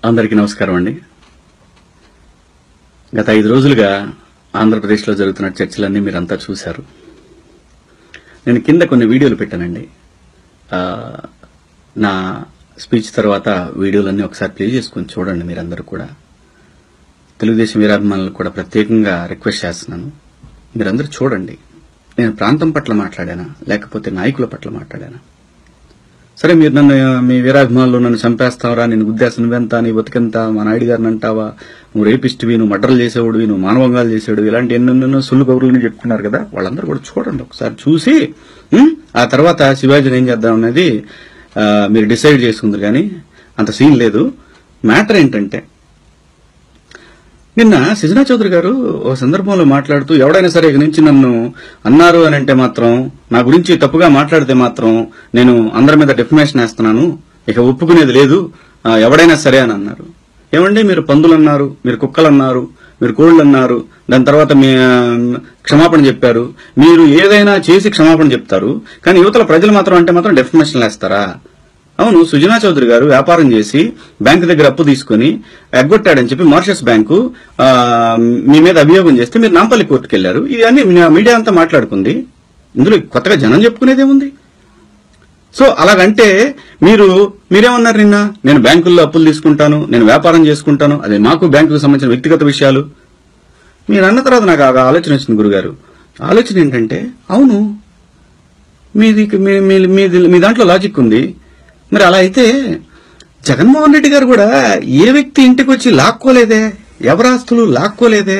అందరికీ నమస్కారం అండి. గత 5 రోజులుగా ఆంధ్రప్రదేశ్లో జరుగుతున్న చర్చలన్నీ మీరంతా చూశారు. నేను కింద కొన్ని వీడియోలు పెట్టానండి. నా స్పీచ్ తర్వాత వీడియోలన్నీ ఒకసారి ప్లే చేసుకుని చూడండి. మీరందరూ కూడా తెలుగుదేశం వీరాభిమానులకు కూడా ప్రత్యేకంగా రిక్వెస్ట్ చేస్తున్నాను, మీరందరూ చూడండి. నేను ప్రాంతం పట్ల మాట్లాడానా లేకపోతే నాయకుల పట్ల మాట్లాడానా? సరే, మీరు నన్ను మీ వీరాభిమానులు నన్ను చంపేస్తావరా, నేను గుద్దేస్తా, నువ్వెంత, నీ బతికెంత, మా నాయుడు గారిని అంటావా, నువ్వు రేపిస్టువి, నువ్వు మర్డర్లు చేసేవాడివి, నువ్వు మానవంగాలు చేసేవాడు, ఇలాంటి ఎన్నెన్నో సుల్లు కబుర్లు చెప్తున్నారు కదా. వాళ్ళందరూ కూడా చూడండి, ఒకసారి చూసి ఆ తర్వాత శివాజీని ఏం చేద్దాం అనేది మీరు డిసైడ్ చేసుకుందరు. కానీ అంత సీన్ లేదు. మ్యాటర్ ఏంటంటే, నిన్న సృజనా చౌదరి గారు ఒక సందర్భంలో మాట్లాడుతూ, ఎవడైనా సరే ఇక నుంచి నన్ను అన్నారు అని అంటే మాత్రం, నా గురించి తప్పుగా మాట్లాడితే మాత్రం నేను అందరి మీద డెఫమేషన్ వేస్తున్నాను, ఇక ఒప్పుకునేది లేదు, ఎవడైనా సరే అని అన్నారు. ఏమండి, మీరు పందులు అన్నారు, మీరు కుక్కలు అన్నారు, మీరు కోళ్లు అన్నారు, దాని తర్వాత మీ క్షమాపణ చెప్పారు. మీరు ఏదైనా చేసి క్షమాపణ చెప్తారు, కానీ యువతల ప్రజలు మాత్రం అంటే మాత్రం డెఫమేషన్ వేస్తారా? అవును, సుజనా చౌదరి గారు వ్యాపారం చేసి బ్యాంకు దగ్గర అప్పు తీసుకుని ఎగ్గొట్టాడని చెప్పి మారిషస్ బ్యాంకు మీ మీద అభియోగం చేస్తే మీరు నాంపల్లి కోర్టుకు వెళ్లారు. ఇవన్నీ మీడియా అంతా మాట్లాడుకుంది. ఇందులో కొత్తగా జనం చెప్పుకునేదేముంది? సో అలాగంటే మీరేమన్నారు నిన్న? నేను బ్యాంకుల్లో అప్పులు తీసుకుంటాను, నేను వ్యాపారం చేసుకుంటాను, అదే మాకు బ్యాంకుకు సంబంధించిన వ్యక్తిగత విషయాలు. మీరు అన్న తర్వాత నాకు ఆలోచన వచ్చింది గురుగారు. ఆలోచన ఏంటంటే, అవును, మీ దాంట్లో లాజిక్ ఉంది. మరి అలా అయితే జగన్మోహన్ రెడ్డి గారు కూడా ఏ వ్యక్తి ఇంటికి వచ్చి లాక్కోలేదే, ఎవరి ఆస్తులు లాక్కోలేదే,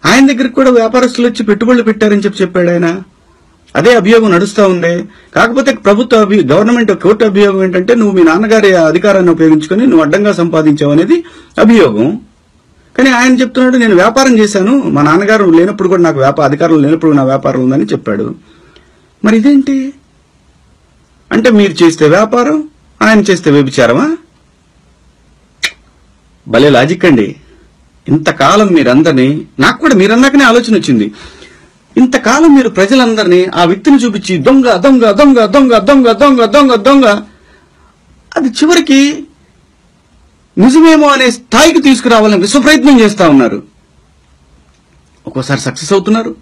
ఆయన దగ్గరికి కూడా వ్యాపారస్తులు వచ్చి పెట్టుబడులు పెట్టారని చెప్పాడు ఆయన. అదే అభియోగం నడుస్తా ఉంది. కాకపోతే గవర్నమెంట్ కోర్టు అభియోగం ఏంటంటే, నువ్వు మీ నాన్నగారి అధికారాన్ని ఉపయోగించుకుని నువ్వు అడ్డంగా సంపాదించావు అనేది అభియోగం. కానీ ఆయన చెప్తున్నాడు, నేను వ్యాపారం చేశాను, మా నాన్నగారు లేనప్పుడు కూడా నాకు అధికారం లేనప్పుడు నా వ్యాపారం ఉందని చెప్పాడు. మరి ఇదేంటి అంటే, మీరు చేస్తే వ్యాపారం, ఆయన చేస్తే వ్యభిచారమా? భలే లాజిక్ అండి. ఇంతకాలం మీరందరినీ, నాకు కూడా మీరన్నాకనే ఆలోచన వచ్చింది, ఇంతకాలం మీరు ప్రజలందరినీ ఆ వ్యక్తిని చూపించి దొంగ దొంగ దొంగ దొంగ దొంగ దొంగ దొంగ దొంగ, అది చివరికి నిజమేమో అనే స్థాయికి తీసుకురావాలని విశ్వప్రయత్నం చేస్తా ఉన్నారు. ఒక్కోసారి సక్సెస్ అవుతున్నారు.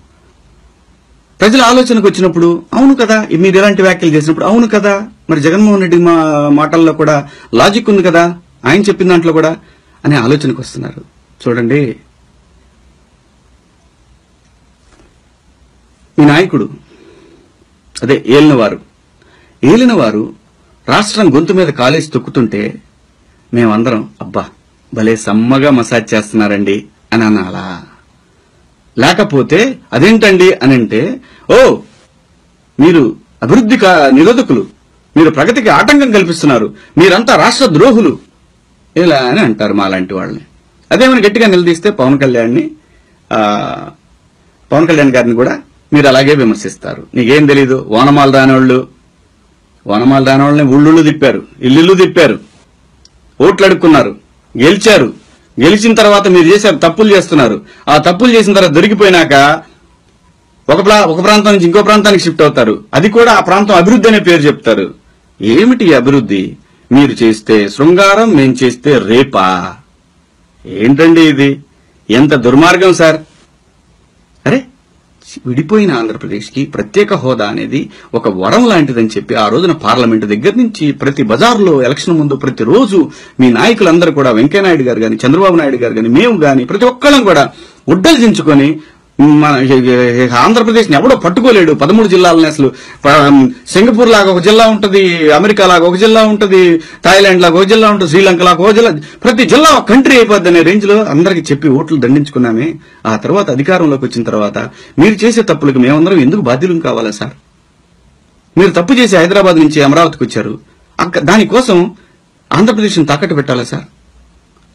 ప్రజల ఆలోచనకు వచ్చినప్పుడు అవును కదా, మీరు ఎలాంటి వ్యాఖ్యలు చేసినప్పుడు అవును కదా, మరి జగన్మోహన్ రెడ్డి మాటల్లో కూడా లాజిక్ ఉంది కదా, ఆయన చెప్పిన దాంట్లో కూడా అనే ఆలోచనకు వస్తున్నారు. చూడండి, మీ నాయకుడు, అదే ఏలినవారు రాష్ట్రం గొంతు మీద కాలేసి తొక్కుతుంటే మేమందరం అబ్బా భలే సమ్మగా మసాజ్ చేస్తున్నారండి అని అనాలా? లేకపోతే అదేంటండి అని అంటే, ఓ మీరు అభివృద్ధి నిరోధకులు, మీరు ప్రగతికి ఆటంకం కల్పిస్తున్నారు, మీరంతా రాష్ట్ర ద్రోహులు ఇలా అని అంటారు మా లాంటి వాళ్ళని. అదేమని గట్టిగా నిలదీస్తే పవన్ కళ్యాణ్ గారిని కూడా మీరు అలాగే విమర్శిస్తారు. నీకేం తెలీదు, ఓనమాలు దానవాళ్ళని ఊళ్ళుళ్ళు తిప్పారు, ఇల్లు తిప్పారు, ఓట్లు అడుక్కున్నారు, గెలిచిన తర్వాత మీరు చేసే తప్పులు చేస్తున్నారు. ఆ తప్పులు చేసిన తర్వాత దొరికిపోయినాక ఒక ప్రాంతం నుంచి ఇంకో ప్రాంతానికి షిఫ్ట్ అవుతారు. అది కూడా ఆ ప్రాంతం అభివృద్ధి అనే పేరు చెప్తారు. ఏమిటి అభివృద్ధి? మీరు చేస్తే శృంగారం, మేం చేస్తే రేపా? ఏంటండి ఇది? ఎంత దుర్మార్గం సార్! అరే, విడిపోయిన ఆంధ్రప్రదేశ్కి ప్రత్యేక హోదా అనేది ఒక వరం లాంటిదని చెప్పి ఆ రోజున పార్లమెంటు దగ్గర నుంచి ప్రతి బజార్లో ఎలక్షన్ ముందు ప్రతిరోజు మీ నాయకులందరూ కూడా, వెంకయ్యనాయుడు గారు గాని, చంద్రబాబు నాయుడు గారు గాని, మేము గాని ప్రతి ఒక్కళ్ళం కూడా ఉడ్డలు దించుకొని ఆంధ్రప్రదేశ్ ని ఎవడో పట్టుకోలేడు. 13 జిల్లాలని అసలు సింగపూర్ లాగా ఒక జిల్లా ఉంటది, అమెరికా లాగా ఒక జిల్లా ఉంటది, థాయిలాండ్ లాగా ఒక జిల్లా ఉంటుంది, శ్రీలంక లాగా ఒక జిల్లా, ప్రతి జిల్లా ఒక కంట్రీ అయిపోద్ది అనే రేంజ్ లో అందరికి చెప్పి ఓట్లు దండించుకున్నామే. ఆ తర్వాత అధికారంలోకి వచ్చిన తర్వాత మీరు చేసే తప్పులకు మేమందరం ఎందుకు బాధ్యులం కావాలా సార్? మీరు తప్పు చేసి హైదరాబాద్ నుంచి అమరావతికి వచ్చారు, దానికోసం ఆంధ్రప్రదేశ్ ని తాకట్టు పెట్టాలా సార్?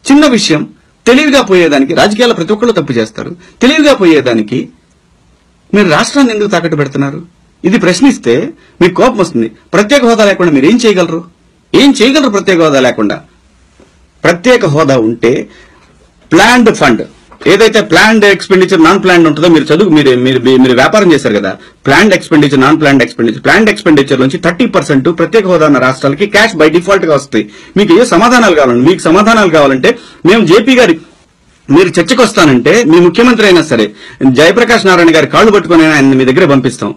చిన్న విషయం తెలివిగా పోయేదానికి, రాజకీయాల్లో ప్రతి ఒక్కళ్ళు తప్పు చేస్తారు, తెలివిగా పోయేదానికి మీరు రాష్ట్రాన్ని ఎందుకు తాకట్టు పెడుతున్నారు? ఇది ప్రశ్నిస్తే మీకు కోపం వస్తుంది. ప్రత్యేక హోదా లేకుండా మీరు ఏం చేయగలరు? ప్రత్యేక హోదా లేకుండా? ప్రత్యేక హోదా ఉంటే ప్లాన్డ్ ఫండ్, ఏదైతే ప్లాన్డ్ ఎక్స్పెండిచర్ నాన్ ప్లాన్డ్ ఉంటుందో మీరు చదువు మీరు వ్యాపారం చేశారు కదా. Planned expenditure non planned expenditure, planned expenditure నుంచి 30% ప్రత్యేక హోదా ఉన్న రాష్ట్రాలకి క్యాష్ బై డిఫాల్ట్ గా వస్తాయి. మీకు ఏ సమాధానాలు కావాలండి? మీకు సమాధానాలు కావాలంటే మేము జేపీ గారి మీరు చర్చకు వస్తానంటే మీ ముఖ్యమంత్రి అయినా సరే జయప్రకాష్ నారాయణ గారి కాళ్లు పట్టుకుని ఆయన మీ దగ్గర పంపిస్తాం.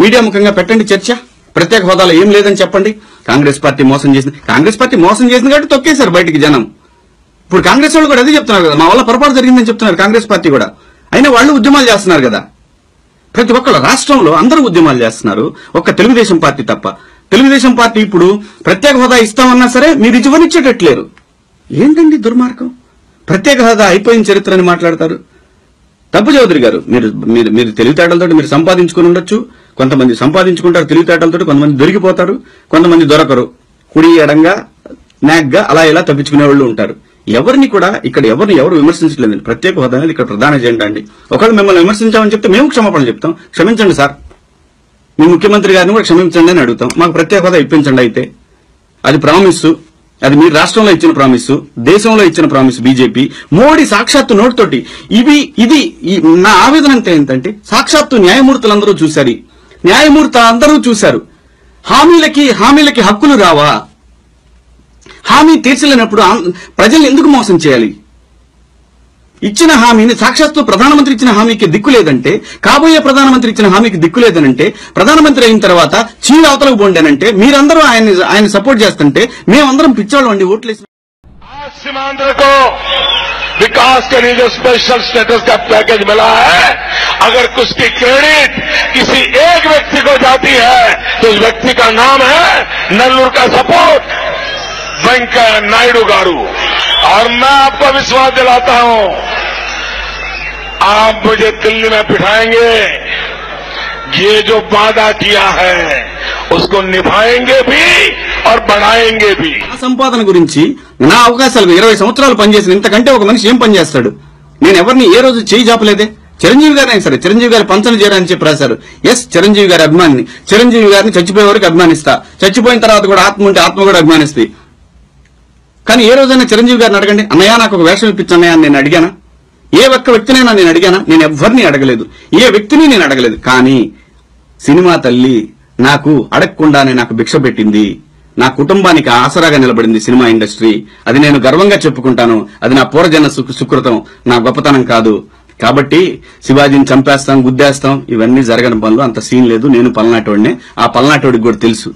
మీడియా ముఖంగా పెట్టండి చర్చ. ప్రత్యేక హోదాలో ఏం లేదని చెప్పండి. కాంగ్రెస్ పార్టీ మోసం చేసింది కాబట్టి తొక్కేశారు బయటికి జనం. ఇప్పుడు కాంగ్రెస్ వాళ్ళు కూడా అదే చెప్తున్నారు కదా, మా వల్ల పొరపాటు జరిగిందని చెప్తున్నారు కాంగ్రెస్ పార్టీ కూడా. అయినా వాళ్ళు ఉద్యమాలు చేస్తున్నారు కదా. ప్రతి ఒక్కళ్ళు రాష్ట్రంలో అందరూ ఉద్యమాలు చేస్తున్నారు, ఒక్క తెలుగుదేశం పార్టీ తప్ప. తెలుగుదేశం పార్టీ ఇప్పుడు ప్రత్యేక హోదా ఇస్తామన్నా సరే మీరు ఇవ్వనిచ్చేటట్లేరు. ఏంటండి దుర్మార్గం? ప్రత్యేక హోదా అయిపోయిన చరిత్ర అని మాట్లాడతారు. తప్పు చౌదరి గారు, మీరు తెలివితేటలతో మీరు సంపాదించుకుని ఉండొచ్చు. కొంతమంది సంపాదించుకుంటారు తెలివితేటలతో, కొంతమంది దొరికిపోతారు, కొంతమంది దొరకరు. కుడి ఎడంగా నాగ్గా అలా ఇలా తప్పించుకునే వాళ్ళు ఉంటారు. ఎవరిని కూడా ఇక్కడ ఎవరు విమర్శించలేదండి. ప్రత్యేక హోదా అనేది ఇక్కడ ప్రధాన ఎజెండా అండి. ఒకవేళ మిమ్మల్ని విమర్శించామని చెప్తే మేము క్షమాపణ చెప్తాం. క్షమించండి సార్, మీ ముఖ్యమంత్రి గారిని కూడా క్షమించండి అని అడుగుతాం. మాకు ప్రత్యేక హోదా ఇప్పించండి. అయితే అది ప్రామిస్, అది మీరు రాష్ట్రంలో ఇచ్చిన ప్రామిస్, దేశంలో ఇచ్చిన ప్రామిస్. బీజేపీ మోడీ సాక్షాత్తు నోటితోటి ఇది నా ఆవేదన అంతే ఏంటంటే సాక్షాత్తు న్యాయమూర్తులందరూ చూశారు, అందరూ చూశారు. హామీలకి హక్కులు రావా? హామీ తీర్చలేనప్పుడు ప్రజల్ని ఎందుకు మోసం చేయాలి? ఇచ్చిన హామీని సాక్షాత్తు ప్రధానమంత్రి ఇచ్చిన హామీకి దిక్కు లేదంటే, కాబోయే ప్రధానమంత్రి ఇచ్చిన హామీకి దిక్కు లేదనంటే, ప్రధానమంత్రి అయిన తర్వాత చీల అవతలకు పోండానంటే మీరందరూ ఆయన సపోర్ట్ చేస్తుంటే మేమందరం పిచ్చోళ్ళం అండి ఓట్లేసి. सीमांध्र को विकास के लिए जो स्पेशल स्टेटस का पैकेज मिला है, अगर उसकी क्रेडिट किसी एक व्यक्ति को जाती है तो उस व्यक्ति का नाम है नल्लूर का सपोर्ट वेंकैया नायडू गारू. और मैं आपको विश्वास दिलाता हूं, आप मुझे दिल्ली में बिठाएंगे, ये जो वादा किया है उसको निभाएंगे भी और बढ़ाएंगे भी. సంపాదన గురించి నా అవకాశాలు 20 సంవత్సరాలు పనిచేసిన ఇంతకంటే ఒక మనిషి ఏం పని చేస్తాడు? నేను ఎవరిని ఏ రోజు చేయి జాపలేదే. చిరంజీవి గారిని సరే, చిరంజీవి గారి పంచన చేయాలని చెప్పి రాశారు. ఎస్, చిరంజీవి గారి అభిమానిని. చిరంజీవి గారిని చచ్చిపోయే వరకు అభిమానిస్తా. చచ్చిపోయిన తర్వాత కూడా ఆత్మ ఉంటే ఆత్మ కూడా అభిమానిస్తాయి. కానీ ఏ రోజైనా చిరంజీవి గారిని అడగండి, అన్నయ్య నాకు ఒక వేషం ఇప్పించన్నయ్య అని నేను అడిగానా? ఏ ఒక్క వ్యక్తినైనా నేను అడిగానా? నేను ఎవరిని అడగలేదు, ఏ వ్యక్తిని నేను అడగలేదు. కానీ సినిమా తల్లి నాకు అడగకుండానే నాకు భిక్ష పెట్టింది, నా కుటుంబానికి ఆసరాగా నిలబడింది సినిమా ఇండస్ట్రీ. అది నేను గర్వంగా చెప్పుకుంటాను. అది నా పూర్వజన్మ సుకృతం, నా గొప్పతనం కాదు. కాబట్టి శివాజీని చంపేస్తాం, గుద్దేస్తాం, ఇవన్నీ జరగని పనులు. అంత సీన్ లేదు. నేను పల్నాటోడినే, ఆ పల్నాటోడికి కూడా తెలుసు.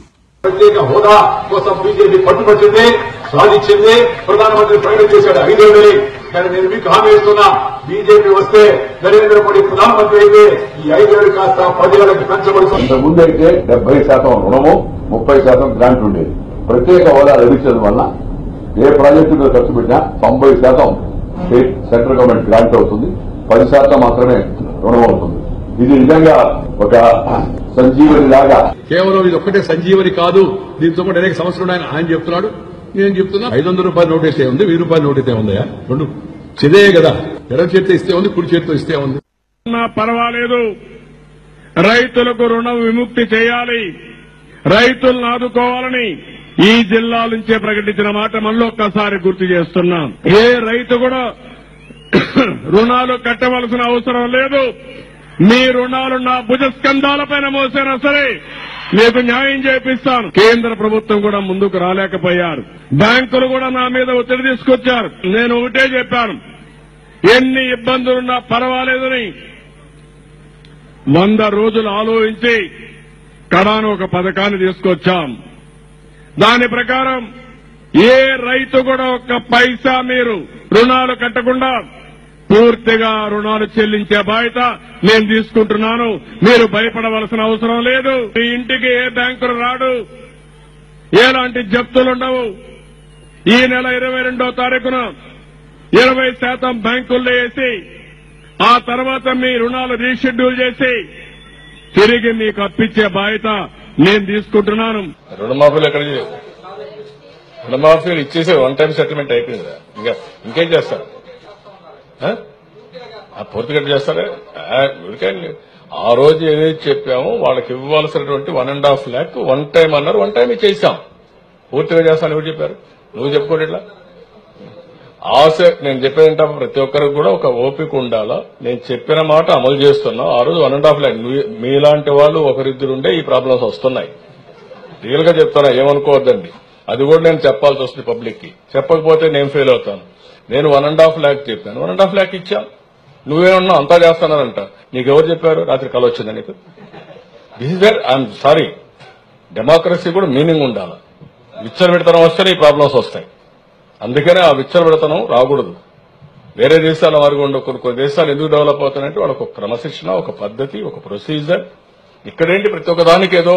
ప్రత్యేక హోదా కోసం బీజేపీ పట్టుబట్టింది, సాధించింది. ప్రధానమంత్రి ప్రకటన చేశాడు 5,000. కానీ నేను మీకు హామీ ఇస్తున్నా, బీజేపీ వస్తే నరేంద్ర మోడీ ప్రధానమంత్రి అయితే ఈ 5,000 కాస్త 10,000కి పెంచబడుతుంది. ఇంతకుముందు అయితే 70% రుణము, 30% గ్రాంట్ ఉండేది. ప్రత్యేక హోదా లభించడం వల్ల ఏ ప్రాజెక్టు మీద ఖర్చు పెట్టినా 90% స్టేట్ సెంట్రల్ గవర్నమెంట్ గ్రాంట్ అవుతుంది, 10% మాత్రమే రుణం అవుతుంది. ఇది నిజంగా ఒక సంజీవని లాగా. కేవలం ఇది ఒక్కటే సంజీవని కాదు, దీంతో కూడా అనేక సమస్యలు ఉన్నాయని ఆయన చెప్తున్నాడు. నేను చెప్తున్నా 500 రూపాయల నోట్ ఇస్తే ఉంది, 1000 రూపాయల నోట్ అయితే ఉందా? రెండు చిదే కదా. ఎడమ చేతితో ఇస్తే ఉంది, కుడి చేతితో ఇస్తే ఉంది. పర్వాలేదు, రైతులకు రుణ విముక్తి చేయాలి, రైతులను ఆదుకోవాలని ఈ జిల్లా నుంచే ప్రకటించిన మాట మనలో ఒక్కసారి గుర్తు చేస్తున్నాం. ఏ రైతు కూడా రుణాలు కట్టవలసిన అవసరం లేదు. మీ రుణాలు నా భుజస్కంధాలపైన మోసినా సరే మీకు న్యాయం చేపిస్తాను. కేంద్ర ప్రభుత్వం కూడా ముందుకు రాలేకపోయారు, బ్యాంకులు కూడా నా మీద ఒత్తిడి తీసుకొచ్చారు. నేను ఒకటే చెప్పాను, ఎన్ని ఇబ్బందులున్నా పర్వాలేదని 100 రోజులు ఆలోచించి కడాను ఒక పథకాన్ని తీసుకొచ్చాం. దాని ప్రకారం ఏ రైతు కూడా ఒక్క పైసా మీరు రుణాలు కట్టకుండా పూర్తిగా రుణాలు చెల్లించే బాధ్యత నేను తీసుకుంటున్నాను. మీరు భయపడవలసిన అవసరం లేదు. మీ ఇంటికి ఏ బ్యాంకులు రాడు, ఎలాంటి జప్తులుండవు. ఈ నెల 22వ తారీఖున 20% బ్యాంకుల్లో వేసి ఆ తర్వాత మీ రుణాలు రీషెడ్యూల్ చేసి తిరిగి మీకు అప్పించే బాధ్యత నేను తీసుకుంటున్నాను. రుణమాఫీలు ఎక్కడ రుణమాఫీలు ఇచ్చేసి 1 టైం సెటిల్మెంట్ అయిపోయింది కదా, ఇంకేం చేస్తారు? పూర్తిగా చేస్తారా? ఆ రోజు ఏదైతే చెప్పామో వాళ్ళకి ఇవ్వాల్సినటువంటి 1.5 lakh 1 టైం అన్నారు, 1 టైం ఇచ్చేసాం. పూర్తిగా చేస్తాను ఎవరు చెప్పారు? నువ్వు చెప్పుకోండి. ఇట్లా ఆశ నేను చెప్పేదంటే ప్రతి ఒక్కరికి కూడా ఒక ఓపిక ఉండాలా. నేను చెప్పిన మాట అమలు చేస్తున్నా. ఆ రోజు 1.5 lakh మీలాంటి వాళ్ళు ఒకరిద్దరు ఉండే ఈ ప్రాబ్లమ్స్ వస్తున్నాయి. రియల్ గా చెప్తున్నా, ఏమనుకోవద్దండి. అది కూడా నేను చెప్పాల్సి వస్తుంది పబ్లిక్ కి. చెప్పకపోతే నేను ఫెయిల్ అవుతాను. నేను 1.5 lakh చెప్పాను, 1.5 lakh ఇచ్చా. నువ్వేమన్నా అంతా చేస్తున్నారంట. నీకెవరు చెప్పారు? రాత్రి కల వచ్చిందా నీకు? This is where I'm sorry. Democracy కూడా మీనింగ్ ఉండాలి. విచ్చలవిడతనం వస్తేనే ఈ ప్రాబ్లమ్స్ వస్తాయి. అందుకనే ఆ విచ్చలవిడతనం రాకూడదు. వేరే దేశాల వారికి ఉండే కొన్ని దేశాలు ఎందుకు డెవలప్ అవుతాయంటే వాళ్ళకు ఒక క్రమశిక్షణ, ఒక పద్ధతి, ఒక ప్రొసీజర్. ఇక్కడేంటి ప్రతి ఒక్క దానికి ఏదో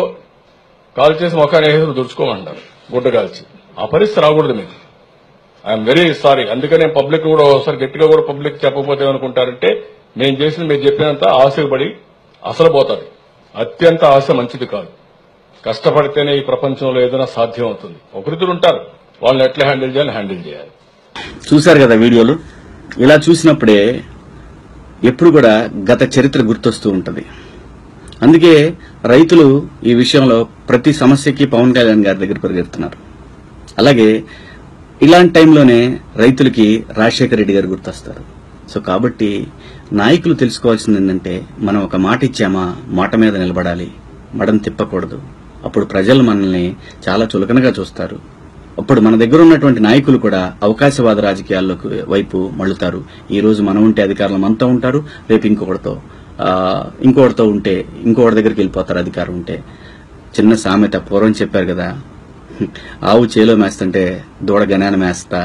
కాల్ చేసి మొఖాన్ని వేసి దుడుచుకోమంటారు, గుడ్డ కాల్చి. ఆ పరిస్థితి రాకూడదు మీకు. I'm very sorry. అందుకనే పబ్లిక్ కూడా ఒకసారి గట్టిగా కూడా పబ్లిక్ చెప్పకపోతే ఏమనుకుంటారంటే నేను చేసిన మీరు చెప్పినంత ఆశపడి అసలు పోతారు. అత్యంత ఆశ మంచిది కాదు. కష్టపడితేనే ఈ ప్రపంచంలో ఏదైనా సాధ్యం అవుతుంది. ఒకరిద్దరు ఉంటారు, వాళ్ళని ఎట్లా హ్యాండిల్ చేయాలి. చూశారు కదా వీడియోలు. ఇలా చూసినప్పుడే ఎప్పుడు కూడా గత చరిత్ర గుర్తొస్తూ ఉంటది. అందుకే రైతులు ఈ విషయంలో ప్రతి సమస్యకి పవన్ కళ్యాణ్ గారి దగ్గర పరిగెడుతున్నారు. అలాగే ఇలాంటి టైంలోనే రైతులకి రాజశేఖర రెడ్డి గారు గుర్తొస్తారు. సో కాబట్టి నాయకులు తెలుసుకోవాల్సింది ఏంటంటే మనం ఒక మాట ఇచ్చామా, మాట మీద నిలబడాలి, మడం తిప్పకూడదు. అప్పుడు ప్రజలు మనల్ని చాలా చులకనగా చూస్తారు. అప్పుడు మన దగ్గర ఉన్నటువంటి నాయకులు కూడా అవకాశవాద రాజకీయాల్లోకి వైపు మళ్లుతారు. ఈ రోజు మనం ఉంటే అధికారులు మనతో ఉంటారు, రేపు ఇంకోటితో ఉంటే ఇంకోటి దగ్గరికి వెళ్ళిపోతారు అధికారం ఉంటే. చిన్న సామెత పూర్వం చెప్పారు కదా, ఆవు చేలో మేస్తుంటే దూడ గనాన మేస్తా.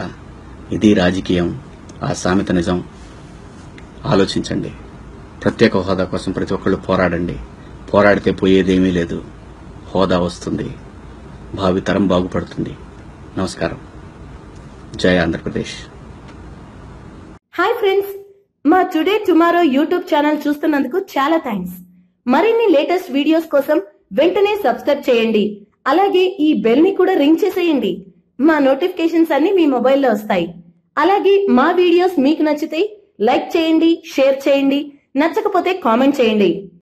ఇది రాజకీయం. ఆ సామెత నిజం. ఆలోచించండి. ప్రత్యేక హోదా కోసం ప్రతి ఒక్కళ్ళు పోరాడండి. పోరాడితే పోయేదేమీ లేదు. హోదా వస్తుంది, భావితరం బాగుపడుతుంది. నమస్కారం. జై ఆంధ్రప్రదేశ్. హాయ్ ఫ్రెండ్స్, మా టుడే టుమారో యూట్యూబ్ ఛానల్ చూస్తున్నందుకు చాలా థ్యాంక్స్. మరిన్ని లేటెస్ట్ వీడియోస్ కోసం వెంటనే సబ్స్క్రైబ్ చేయండి. అలాగే ఈ బెల్ ని కూడా రింగ్ చేసేయండి. మా నోటిఫికేషన్స్ అన్ని మీ మొబైల్లో వస్తాయి. అలాగే మా వీడియోస్ మీకు నచ్చితే లైక్ చేయండి, షేర్ చేయండి, నచ్చకపోతే కామెంట్ చేయండి.